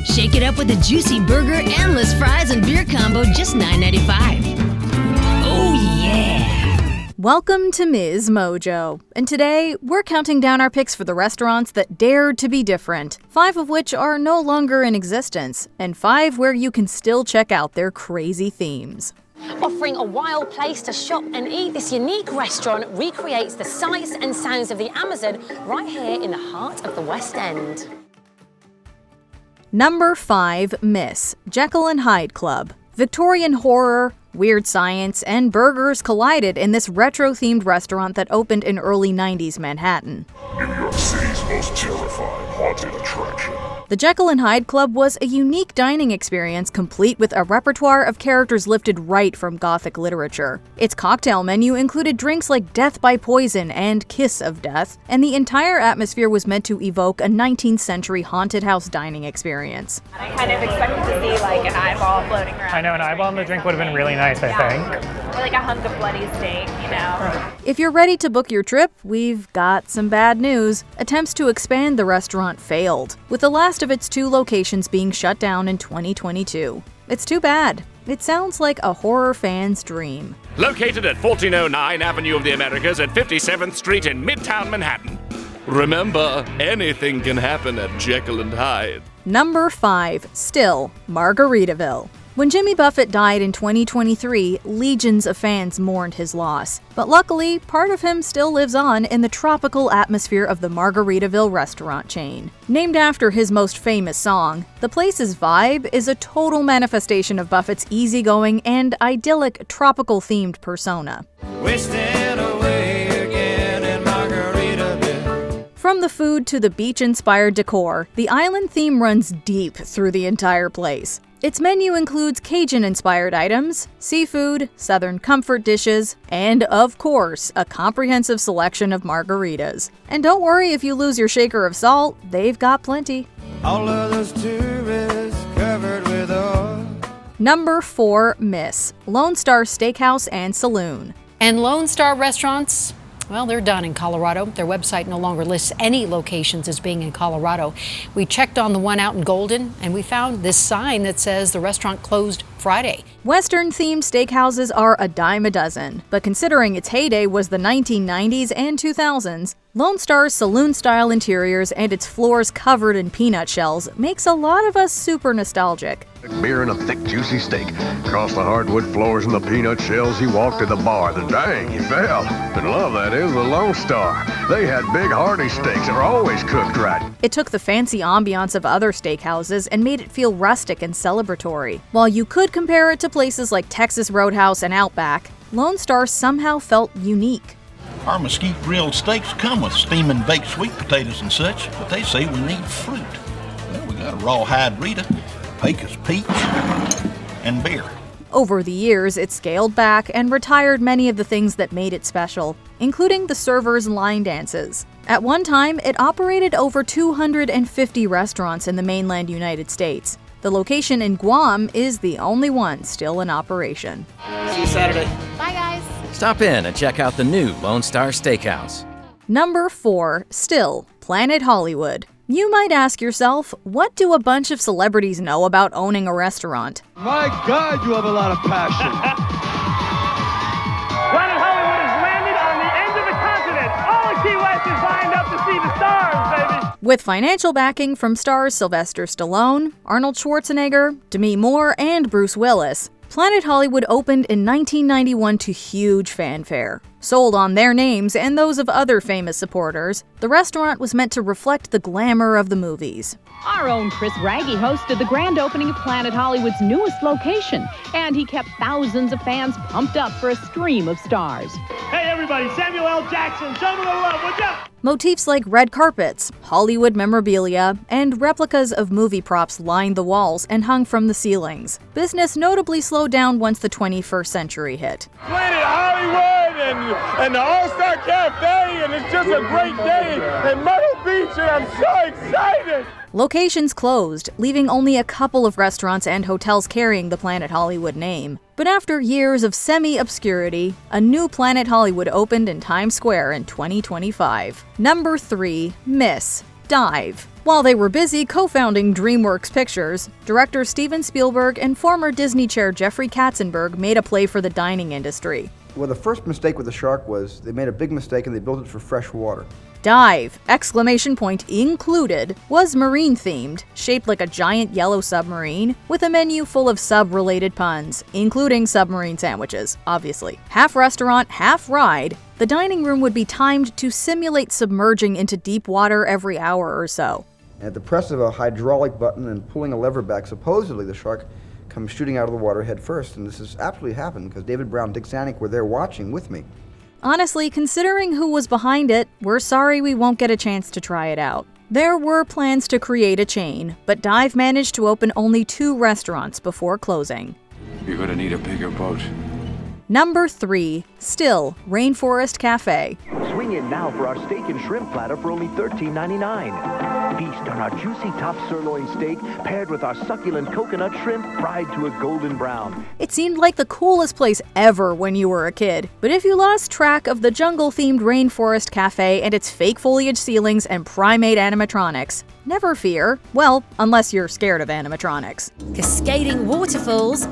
Shake it up with a juicy burger, endless fries, and beer combo, just $9.95. Oh yeah! Welcome to MsMojo, and today we're counting down our picks for the restaurants that dared to be different, 5 of which are no longer in existence, and 5 where you can still check out their crazy themes. Offering a wild place to shop and eat, this unique restaurant recreates the sights and sounds of the Amazon right here in the heart of the West End. Number 5, Jekyll Hyde Club. Victorian horror, weird science, and burgers collided in this retro-themed restaurant that opened in early 90s Manhattan. New York City's most terrifying haunted attraction. The Jekyll Hyde Club was a unique dining experience complete with a repertoire of characters lifted right from Gothic literature. Its cocktail menu included drinks like Death by Poison and Kiss of Death, and the entire atmosphere was meant to evoke a 19th century haunted house dining experience. I kind of expected to see like an eyeball floating around. I know, an eyeball in the drink would have been really nice, I think. Or like a hunk of bloody steak, you know. If you're ready to book your trip, we've got some bad news. Attempts to expand the restaurant failed, with the last of its 2 locations being shut down in 2022. It's too bad. It sounds like a horror fan's dream. Located at 1409 Avenue of the Americas at 57th Street in Midtown Manhattan. Remember, anything can happen at Jekyll and Hyde. Number 5, still, Margaritaville. When Jimmy Buffett died in 2023, legions of fans mourned his loss. But luckily, part of him still lives on in the tropical atmosphere of the Margaritaville restaurant chain. Named after his most famous song, the place's vibe is a total manifestation of Buffett's easygoing and idyllic tropical-themed persona. Wasting away again in Margaritaville. From the food to the beach-inspired decor, the island theme runs deep through the entire place. Its menu includes Cajun-inspired items, seafood, southern comfort dishes, and, of course, a comprehensive selection of margaritas. And don't worry if you lose your shaker of salt, they've got plenty. All of those tourists covered with oil. Number 4, Lone Star Steakhouse and Saloon. And Lone Star restaurants, well, they're done in Colorado. Their website no longer lists any locations as being in Colorado. We checked on the one out in Golden, and we found this sign that says the restaurant closed Friday. Western-themed steakhouses are a dime a dozen, but considering its heyday was the 1990s and 2000s, Lone Star's saloon-style interiors and its floors covered in peanut shells makes a lot of us super nostalgic. Beer and a thick, juicy steak. Across the hardwood floors and the peanut shells, he walked to the bar. Then dang, he fell. In love, that is, the Lone Star. They had big, hearty steaks that were always cooked right. It took the fancy ambiance of other steakhouses and made it feel rustic and celebratory. While you could compare it to places like Texas Roadhouse and Outback, Lone Star somehow felt unique. Our mesquite grilled steaks come with steaming baked sweet potatoes and such, but they say we need fruit. Well, we got a rawhide Rita, Pecos peach, and beer. Over the years, it scaled back and retired many of the things that made it special, including the servers' line dances. At one time, it operated over 250 restaurants in the mainland United States. The location in Guam is the only one still in operation. See you Saturday. Bye, guys. Stop in and check out the new Lone Star Steakhouse. Number 4, still, Planet Hollywood. You might ask yourself, what do a bunch of celebrities know about owning a restaurant? My God, you have a lot of passion. Planet Hollywood has landed on the end of the continent. All of Key West is lined up to see the stars, baby. With financial backing from stars Sylvester Stallone, Arnold Schwarzenegger, Demi Moore, and Bruce Willis, Planet Hollywood opened in 1991 to huge fanfare. Sold on their names and those of other famous supporters, the restaurant was meant to reflect the glamour of the movies. Our own Chris Raggi hosted the grand opening of Planet Hollywood's newest location, and he kept thousands of fans pumped up for a stream of stars. Hey everybody, Samuel L. Jackson, show me the love, what's up? Motifs like red carpets, Hollywood memorabilia, and replicas of movie props lined the walls and hung from the ceilings. Business notably slowed down once the 21st century hit. Planet Hollywood and the All-Star Café, and it's just a great day in Myrtle Beach, and I'm so excited! Locations closed, leaving only a couple of restaurants and hotels carrying the Planet Hollywood name. But after years of semi-obscurity, a new Planet Hollywood opened in Times Square in 2025. Number 3, Dive. While they were busy co-founding DreamWorks Pictures, director Steven Spielberg and former Disney chair Jeffrey Katzenberg made a play for the dining industry. Well, the first mistake with the shark was they made a big mistake and they built it for fresh water. Dive, exclamation point included, was marine-themed, shaped like a giant yellow submarine, with a menu full of sub-related puns, including submarine sandwiches, obviously. Half restaurant, half ride, the dining room would be timed to simulate submerging into deep water every hour or so. At the press of a hydraulic button and pulling a lever back, supposedly the shark comes shooting out of the water head first, and this has absolutely happened because David Brown and Dick Zanuck were there watching with me. Honestly, considering who was behind it, we're sorry we won't get a chance to try it out. There were plans to create a chain, but Dive managed to open only 2 restaurants before closing. You're gonna need a bigger boat. Number 3, still Rainforest Cafe. Swing in now for our steak and shrimp platter for only $13.99. Feast on our juicy top sirloin steak paired with our succulent coconut shrimp fried to a golden brown. It seemed like the coolest place ever when you were a kid, but if you lost track of the jungle-themed Rainforest Cafe and its fake foliage ceilings and primate animatronics, never fear. Well, unless you're scared of animatronics. Cascading waterfalls,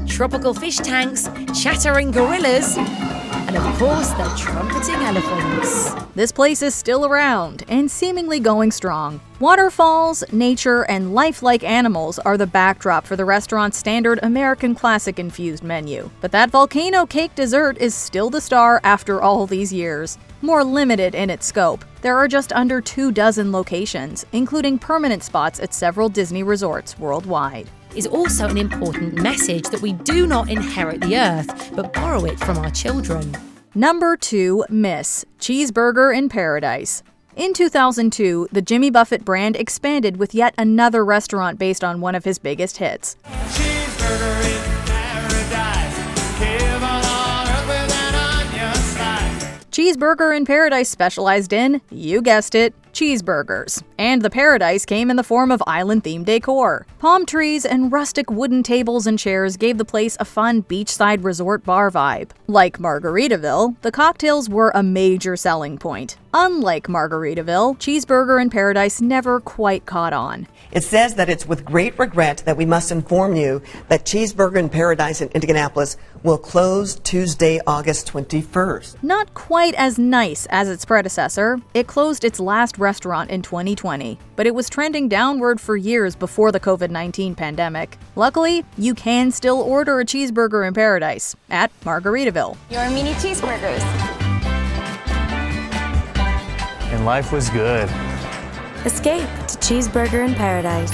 tropical fish tanks, chattering gorillas, and of course the trumpeting elephants. This place is still around and seemingly going strong. Waterfalls, nature, and lifelike animals are the backdrop for the restaurant's standard American classic-infused menu. But that volcano cake dessert is still the star after all these years. More limited in its scope, there are just under 24 locations, including permanent spots at several Disney resorts worldwide. Is also an important message that we do not inherit the earth, but borrow it from our children. Number 2, Miss Cheeseburger in Paradise. In 2002, the Jimmy Buffett brand expanded with yet another restaurant based on one of his biggest hits. Cheeseburger in paradise. Heaven on earth with an onion slice. Cheeseburger in Paradise specialized in, you guessed it, cheeseburgers. And the paradise came in the form of island-themed decor. Palm trees and rustic wooden tables and chairs gave the place a fun beachside resort bar vibe. Like Margaritaville, the cocktails were a major selling point. Unlike Margaritaville, Cheeseburger in Paradise never quite caught on. It says that it's with great regret that we must inform you that Cheeseburger in Paradise in Indianapolis will close Tuesday, August 21st. Not quite as nice as its predecessor, it closed its last restaurant in 2020, but it was trending downward for years before the COVID-19 pandemic. Luckily, you can still order a Cheeseburger in Paradise at Margaritaville. Your mini cheeseburgers. And life was good. Escape to Cheeseburger in Paradise.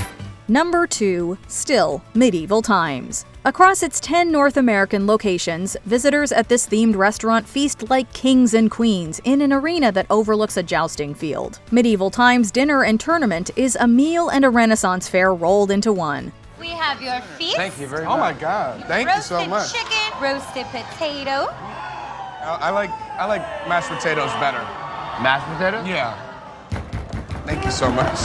Number 2, still medieval times. Across its 10 North American locations, visitors at this themed restaurant feast like kings and queens in an arena that overlooks a jousting field. Medieval Times Dinner and Tournament is a meal and a Renaissance fair rolled into one. We have your feast. Thank you very much. Oh my God, thank you so much. Roasted chicken, roasted potato. I like mashed potatoes better. Mashed potatoes? Yeah. Thank you so much.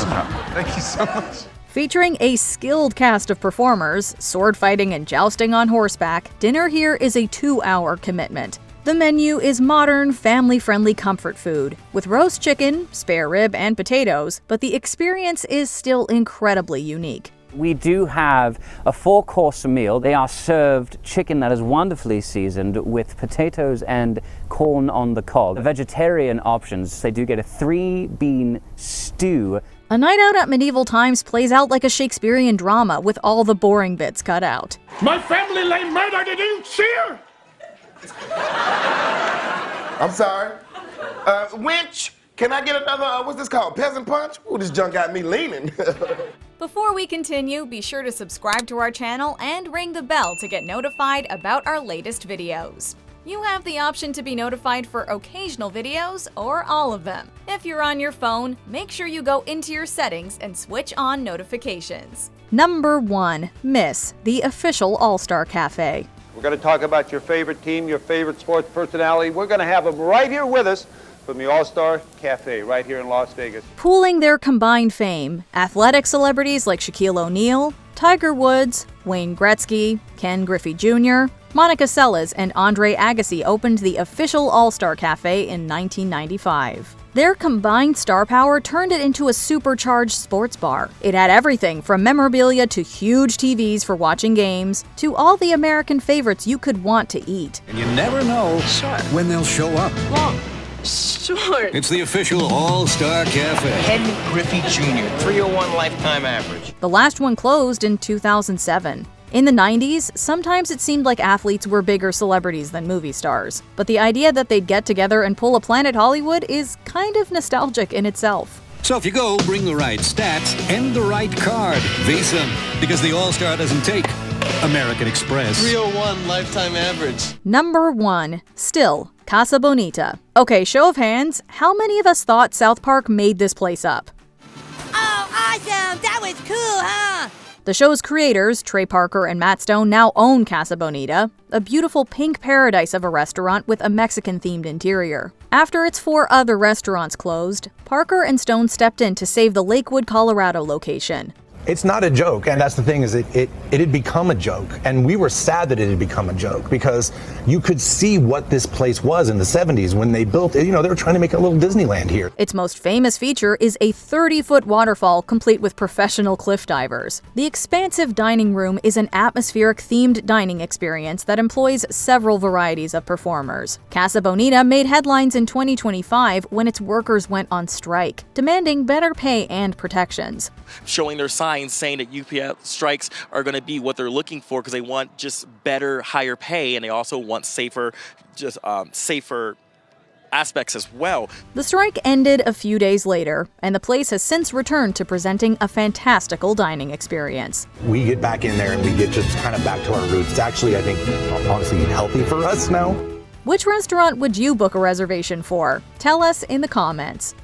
Thank you so much. Featuring a skilled cast of performers, sword fighting and jousting on horseback, dinner here is a 2-hour commitment. The menu is modern, family-friendly comfort food, with roast chicken, spare rib, and potatoes, but the experience is still incredibly unique. We do have a 4-course meal. They are served chicken that is wonderfully seasoned with potatoes and corn on the cob. The vegetarian options, they do get a 3-bean stew. A night out at Medieval Times plays out like a Shakespearean drama with all the boring bits cut out. My family lay murdered in cheer! I'm sorry. Winch, can I get another, what's this called, peasant punch? Ooh, this junk got me leaning. Before we continue, be sure to subscribe to our channel and ring the bell to get notified about our latest videos. You have the option to be notified for occasional videos or all of them. If you're on your phone, make sure you go into your settings and switch on notifications. Number 1, Miss, the official All-Star Café. We're going to talk about your favorite team, your favorite sports personality. We're going to have them right here with us from the All-Star Café right here in Las Vegas. Pooling their combined fame, athletic celebrities like Shaquille O'Neal, Tiger Woods, Wayne Gretzky, Ken Griffey Jr., Monica Seles, and Andre Agassi opened the official All-Star Café in 1995. Their combined star power turned it into a supercharged sports bar. It had everything from memorabilia to huge TVs for watching games to all the American favorites you could want to eat. And you never know when they'll show up. Long, short. It's the official All-Star Café. Ken Griffey Jr., 301 lifetime average. The last one closed in 2007. In the 90s, sometimes it seemed like athletes were bigger celebrities than movie stars. But the idea that they'd get together and pull a Planet Hollywood is kind of nostalgic in itself. So if you go, bring the right stats and the right card. Visa, because the All-Star doesn't take American Express. 301 lifetime average. Number 1. Still, Casa Bonita. Okay, show of hands, how many of us thought South Park made this place up? Oh, awesome! That was cool, huh? The show's creators, Trey Parker and Matt Stone, now own Casa Bonita, a beautiful pink paradise of a restaurant with a Mexican-themed interior. After its 4 other restaurants closed, Parker and Stone stepped in to save the Lakewood, Colorado location. It's not a joke, and that's the thing, is it had become a joke, and we were sad that it had become a joke because you could see what this place was in the 70s when they built it. You know, they were trying to make a little Disneyland here. Its most famous feature is a 30-foot waterfall complete with professional cliff divers. The expansive dining room is an atmospheric-themed dining experience that employs several varieties of performers. Casa Bonita made headlines in 2025 when its workers went on strike, demanding better pay and protections. Showing their signs saying that UPS strikes are going to be what they're looking for because they want just better, higher pay, and they also want safer aspects as well. The strike ended a few days later, and the place has since returned to presenting a fantastical dining experience. We get back in there and we get just kind of back to our roots. It's actually, I think, honestly healthy for us now. Which restaurant would you book a reservation for? Tell us in the comments.